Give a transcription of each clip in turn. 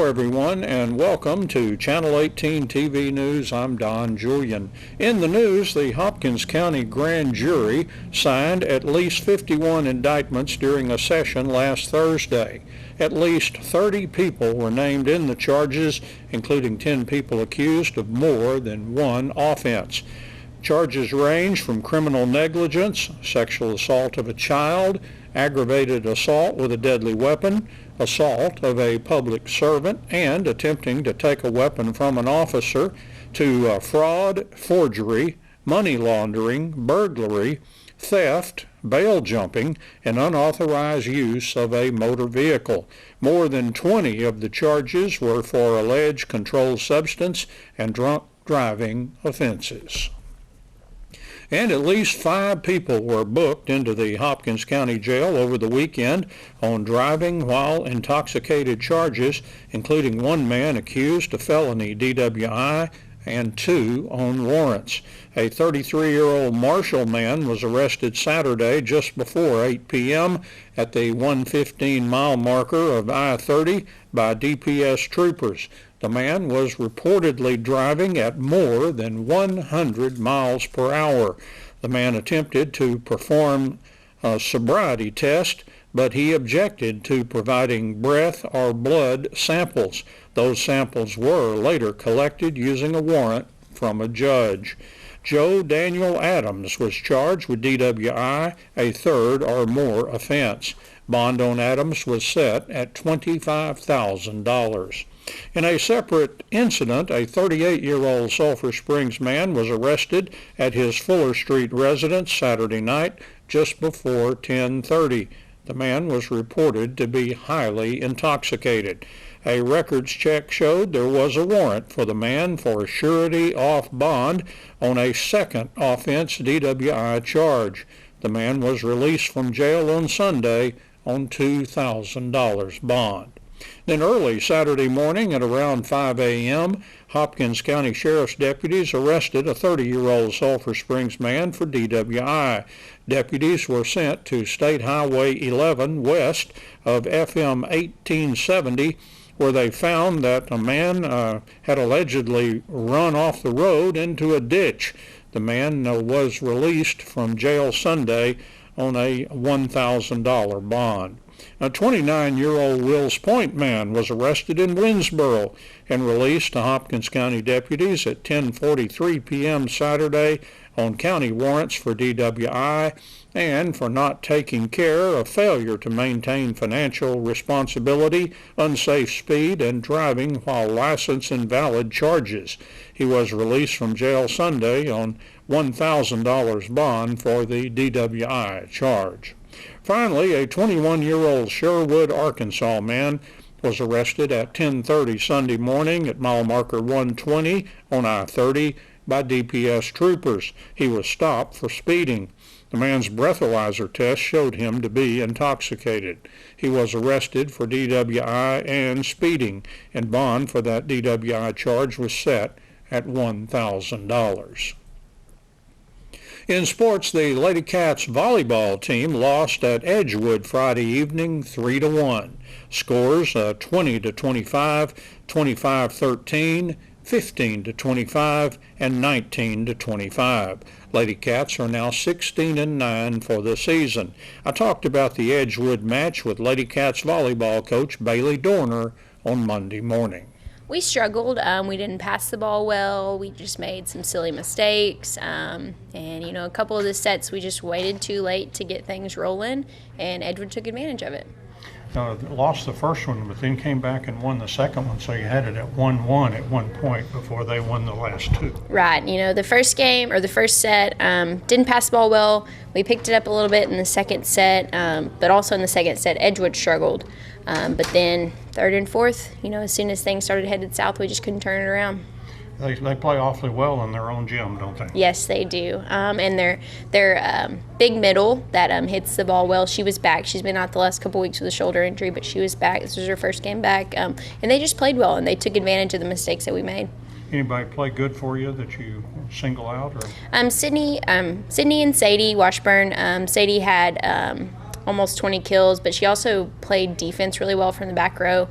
everyone, and welcome to Channel 18 TV News. I'm Don Julian. In the news, the Hopkins County Grand Jury signed at least 51 indictments during a session last Thursday. At least 30 people were named in the charges, including 10 people accused of more than one offense. Charges range from criminal negligence, sexual assault of a child, aggravated assault with a deadly weapon, assault of a public servant, and attempting to take a weapon from an officer, to fraud, forgery, money laundering, burglary, theft, bail jumping, and unauthorized use of a motor vehicle. More than 20 of the charges were for alleged controlled substance and drunk driving offenses. And at least 5 people were booked into the Hopkins County Jail over the weekend on driving while intoxicated charges, including one man accused of felony DWI and 2 on warrants. A 33-year-old Marshall man was arrested Saturday just before 8 p.m. at the 115-mile marker of I-30 by DPS troopers. The man was reportedly driving at more than 100 miles per hour. The man attempted to perform a sobriety test, but he objected to providing breath or blood samples. Those samples were later collected using a warrant from a judge. Joe Daniel Adams was charged with DWI, a third or more offense. Bond on Adams was set at $25,000. In a separate incident, a 38-year-old Sulphur Springs man was arrested at his Fuller Street residence Saturday night just before 10:30. The man was reported to be highly intoxicated. A records check showed there was a warrant for the man for surety off bond on a second offense DWI charge. The man was released from jail on Sunday on $2,000 bond. Then early Saturday morning at around 5 a.m., Hopkins County Sheriff's deputies arrested a 30-year-old Sulphur Springs man for DWI. Deputies were sent to State Highway 11 west of FM 1870, where they found that a man had allegedly run off the road into a ditch. The man was released from jail Sunday on a $1,000 bond. A 29-year-old Wills Point man was arrested in Winsboro and released to Hopkins County deputies at 10:43 p.m. Saturday on county warrants for DWI and for not taking care of failure to maintain financial responsibility, unsafe speed, and driving while license invalid charges. He was released from jail Sunday on $1,000 bond for the DWI charge. Finally, a 21-year-old Sherwood, Arkansas man was arrested at 10:30 Sunday morning at mile marker 120 on I-30 by DPS troopers. He was stopped for speeding. The man's breathalyzer test showed him to be intoxicated. He was arrested for DWI and speeding, and bond for that DWI charge was set at $1,000. In sports, the Lady Cats volleyball team lost at Edgewood Friday evening 3-1. Scores 20-25, 25-13, 15-25, and 19-25. Lady Cats are now 16-9 for the season. I talked about the Edgewood match with Lady Cats volleyball coach Bailey Dorner on Monday morning. We struggled. We didn't pass the ball well. We just made some silly mistakes. And, a couple of the sets we just waited too late to get things rolling, and Edgewood took advantage of it. Lost the first one, but then came back and won the second one, so you had it at 1-1 at one point before they won the last two. Right. The first game, or the first set, didn't pass the ball well. We picked it up a little bit in the second set, but also in the second set, Edgewood struggled. But then third and fourth, as soon as things started headed south, we just couldn't turn it around. They play awfully well in their own gym, don't they? Yes, they do. And their big middle that hits the ball well, she was back. She's been out the last couple weeks with a shoulder injury, but she was back. This was her first game back. And they just played well, and they took advantage of the mistakes that we made. Anybody play good for you that you single out? Or? Sydney and Sadie Washburn. Sadie had almost 20 kills, but she also played defense really well from the back row.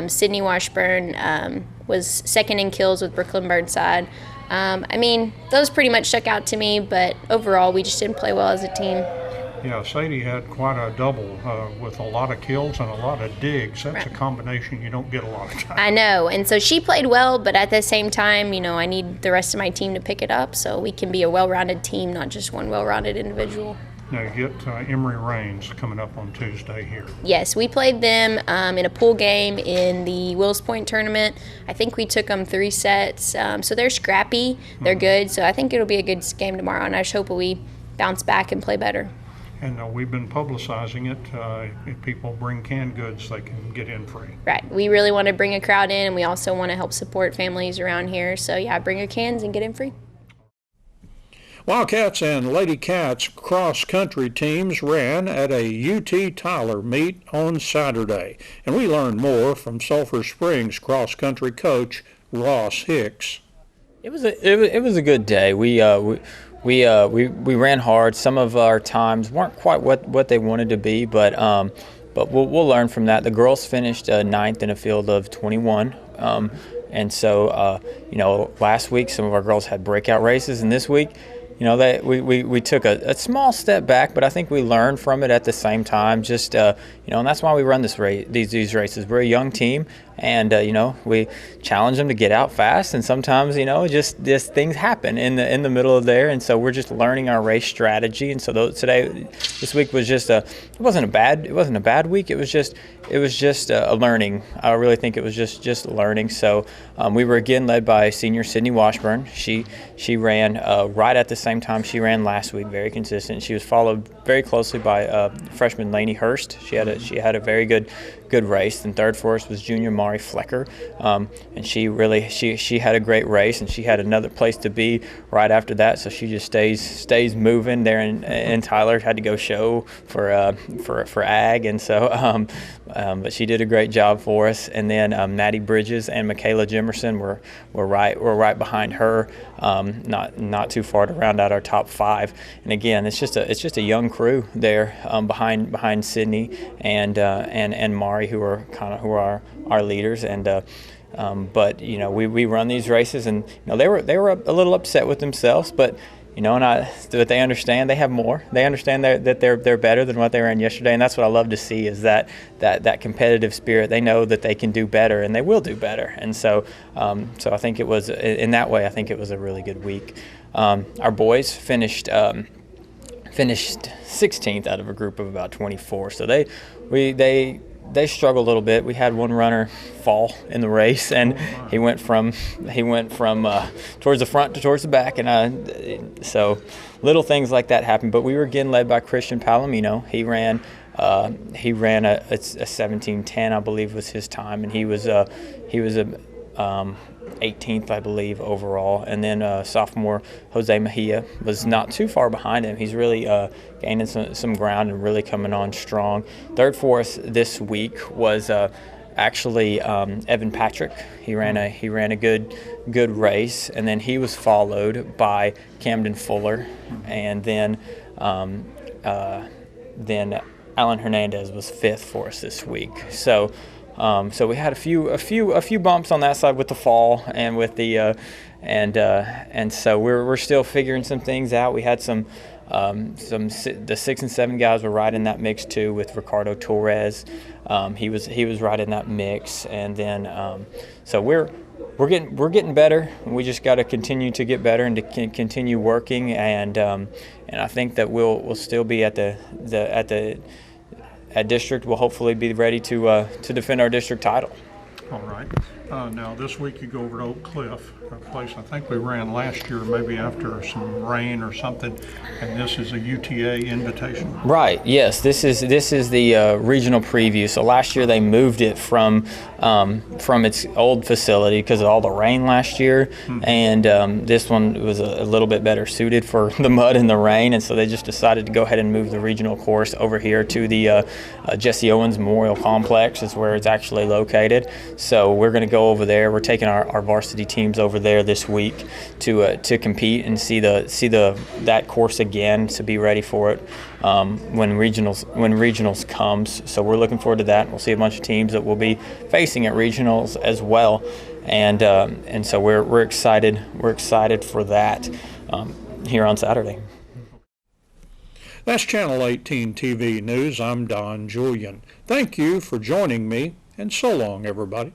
Sydney Washburn was second in kills with Brooklyn Burnside. I mean, those pretty much stuck out to me, but overall we just didn't play well as a team. Yeah, Sadie had quite a double with a lot of kills and a lot of digs. That's Right. a combination you don't get a lot of times. I know, and so she played well, but at the same time, I need the rest of my team to pick it up so we can be a well-rounded team, not just one well-rounded individual. Now you get Emory Rains coming up on Tuesday here. Yes, we played them in a pool game in the Wills Point tournament. I think we took them 3 sets, so they're scrappy, they're good, so I think it'll be a good game tomorrow, and I just hope we bounce back and play better. And we've been publicizing it. If people bring canned goods, they can get in free. Right, we really want to bring a crowd in, and we also want to help support families around here, so yeah, bring your cans and get in free. Wildcats and Lady Cats cross-country teams ran at a UT Tyler meet on Saturday, and we learned more from Sulphur Springs cross-country coach Ross Hicks. It was a good day. We ran hard. Some of our times weren't quite what they wanted to be, but we'll learn from that. The girls finished 9th in a field of 21. And so, last week some of our girls had breakout races, and this week, we took a small step back, but I think we learned from it at the same time. Just and that's why we run these races. We're a young team, and we challenge them to get out fast, and sometimes just things happen in the middle of there, and so we're just learning our race strategy. And so this week was just it wasn't a bad week. It was just a learning. I really think it was just learning. So we were again led by senior Sydney Washburn. She ran right at the same time she ran last week, very consistent. She was followed very closely by freshman Lainey Hurst. She had a very good race. And third for us was junior Mari Flecker, and she had a great race, and she had another place to be right after that. So she just stays moving there. And Tyler had to go show for ag, and so but she did a great job for us. And then Maddie Bridges and Michaela Jimerson were right behind her, not too far to round out our top 5. And again, it's just a young crew there behind Sydney and Mari, who are our leaders. And but we run these races, and they were a little upset with themselves, but but they understand they have more. They understand that they're better than what they ran yesterday, and that's what I love to see, is that competitive spirit. They know that they can do better, and they will do better. And so I think it was, in that way, I think it was a really good week. Our boys finished 16th out of a group of about 24. So they struggled a little bit. We had one runner fall in the race, and he went from towards the front to towards the back, and so little things like that happened. But we were again led by Christian Palomino. He ran a 17:10, I believe, was his time, and he was a 18th, I believe, overall. And then sophomore Jose Mejia was not too far behind him. He's really gaining some ground and really coming on strong. Third for us this week was actually Evan Patrick. He ran a good race, and then he was followed by Camden Fuller, and then Alan Hernandez was 5th for us this week. So we had a few bumps on that side with the fall and with the and so we're still figuring some things out. We had the 6 and 7 guys were right in that mix too, with Ricardo Torres. He was right in that mix, and then so we're getting better. We just got to continue to get better and to continue working, and I think that we'll still be at district. We'll hopefully be ready to defend our district title. All right. Now this week you go over to Oak Cliff, a place I think we ran last year, maybe after some rain or something, and this is a UTA invitation. Right. Yes. This is the regional preview. So last year they moved it from its old facility because of all the rain last year, and this one was a little bit better suited for the mud and the rain, and so they just decided to go ahead and move the regional course over here to the Jesse Owens Memorial Complex, is where it's actually located. So we're going to go go over there. We're taking our varsity teams over there this week to compete and see that course again, to be ready for it when regionals comes. So we're looking forward to that. We'll see a bunch of teams that we'll be facing at regionals as well, and so we're excited. We're excited for that here on Saturday. That's Channel 18 TV News. I'm Don Julian. Thank you for joining me, and so long, everybody.